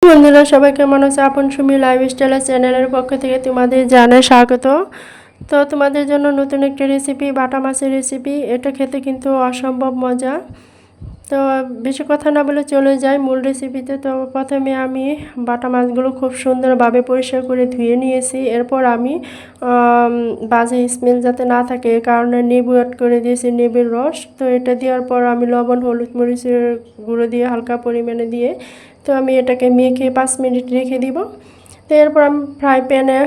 বন্ধুরা সবাই কেমন আছে? আপন সুমি লাইফস্টাইল চ্যানেলের পক্ষ থেকে তোমাদের জানাই স্বাগত। তো তোমাদের জন্য নতুন একটা রেসিপি, বাটা মাছের রেসিপি। এটা খেতে কিন্তু অসম্ভব মজা। তো বেশি কথা না বলে চলে যাই মূল রেসিপিতে। তো প্রথমে আমি বাটা মাছগুলো খুব সুন্দরভাবে পরিষ্কার করে ধুয়ে নিয়েছি। এরপর আমি বাজে স্মেল যাতে না থাকে এ কারণে নেবু অ্যাড করে দিয়েছি, নেবুর রস। তো এটা দেওয়ার পর আমি লবণ, হলুদ, মরিচের গুঁড়ো দিয়ে হালকা পরিমাণে দিয়ে তো আমি এটাকে মেখে 5 মিনিট রেখে দিব। তো এরপর আমি ফ্রাই প্যানে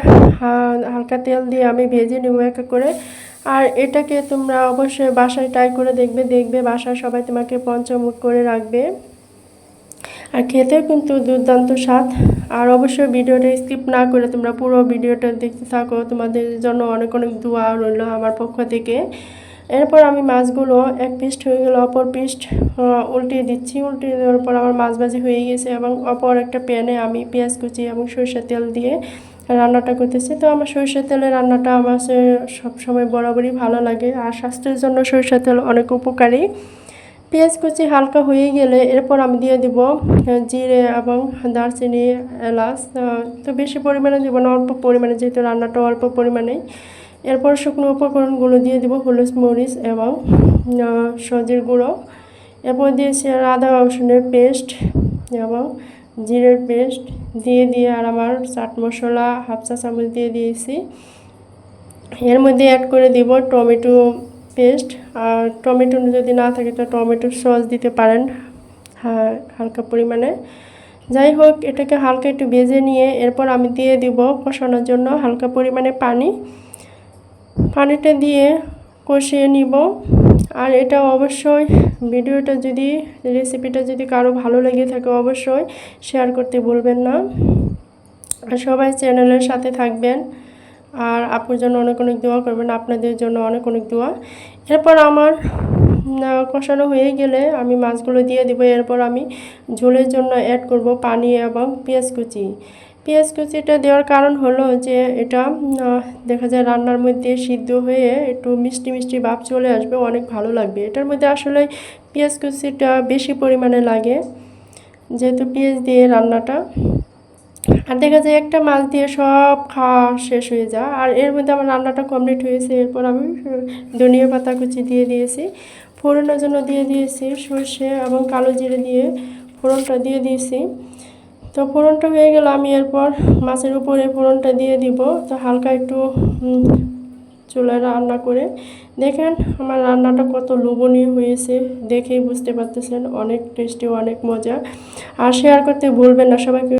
হালকা তেল দিয়ে আমি ভেজে নেব এক এক করে। আর এটাকে তোমরা অবশ্যই বাসায় ট্রাই করে দেখবে বাসায় সবাই তোমাকে পঞ্চমুখ করে রাখবে। আর খেতেও কিন্তু দুর্দান্ত স্বাদ। আর অবশ্যই ভিডিওটা স্কিপ না করে তোমরা পুরো ভিডিওটা দেখতে থাকো। তোমাদের জন্য অনেক অনেক দোয়া রইল আমার পক্ষ থেকে। এরপর আমি মাছগুলো এক পিস হয়ে গেল, অপর পিস উল্টিয়ে দিচ্ছি। উল্টিয়ে দেওয়ার পর আমার মাছ ভাজি হয়ে গেছে এবং অপর একটা প্যানে আমি পেঁয়াজ কুচি এবং সরষের তেল দিয়ে রান্নাটা করতেছি। তো আমার সরষের তেলের রান্নাটা আমার সবসময় বরাবরই ভালো লাগে, আর স্বাস্থ্যের জন্য সরষের তেল অনেক উপকারী। পেঁয়াজ কুচি হালকা হয়ে গেলে এরপর আমি দিয়ে দিব জিরে এবং দারচিনি, এলাচ। তো বেশি পরিমাণে দিব না, অল্প পরিমাণে, যেহেতু রান্নাটা অল্প পরিমাণেই। এরপর শুকনো উপকরণগুলো দিয়ে দিব হলুদ, মরিচ এবং সজির গুঁড়ো। এরপর দিয়েছি আদা রসুনের পেস্ট এবং জিরের পেস্ট দিয়ে আর আমার চাট মশলা হাফ চা চামচ দিয়ে দিয়েছি। এর মধ্যে অ্যাড করে দিব টমেটো পেস্ট। আর টমেটো যদি না থাকে তো টমেটোর সস দিতে পারেন হালকা পরিমাণে। যাই হোক, এটাকে হালকা একটু ভেজে নিয়ে এরপর আমি দিয়ে দিব কষানোর জন্য হালকা পরিমাণে পানিটা দিয়ে কষিয়ে নিব। আর এটা অবশ্যই ভিডিওটা যদি রেসিপিটা যদি কারো ভালো লেগে থাকে অবশ্যই শেয়ার করতে ভুলবেন না। আর সবাই চ্যানেলের সাথে থাকবেন। আর আপুর জন্য অনেক অনেক দোয়া করবেন, আপনাদের জন্য অনেক অনেক দোয়া। এরপর আমার কষানো হয়ে গেলে আমি মাছগুলো দিয়ে দিব। এরপর আমি ঝোলের জন্য অ্যাড করব পানি এবং পেঁয়াজ কুচিটা দেওয়ার কারণ হলো যে এটা দেখা যায় রান্নার মধ্যে সিদ্ধ হয়ে একটু মিষ্টি মিষ্টি ভাব চলে আসবে, অনেক ভালো লাগবে। এটার মধ্যে আসলে পেঁয়াজ কুচিটা বেশি পরিমাণে লাগে যেহেতু পেঁয়াজ দিয়ে রান্নাটা। আর দেখা যায় একটা মাছ দিয়ে সব খাওয়া শেষ হয়ে যায়। আর এর মধ্যে আমার রান্নাটা কমপ্লিট হয়েছে। এরপর আমি ধনিয়া পাতা কুচি দিয়ে দিয়েছি, ফোড়নের জন্য দিয়ে দিয়েছি সর্ষে এবং কালো জিরে দিয়ে ফোড়নটা দিয়ে দিয়েছি। তো ফোড়নটা হয়ে গেল, আমি এরপর মাছের উপরে ফোড়নটা দিয়ে দিব। তো হালকা একটু চুলায় রান্না করে দেখেন আমার রান্নাটা কত লোভনীয় হয়েছে, দেখেই বুঝতে পারতেছেন অনেক টেস্টি, অনেক মজা। আর শেয়ার করতে ভুলবেন না সবাইকে।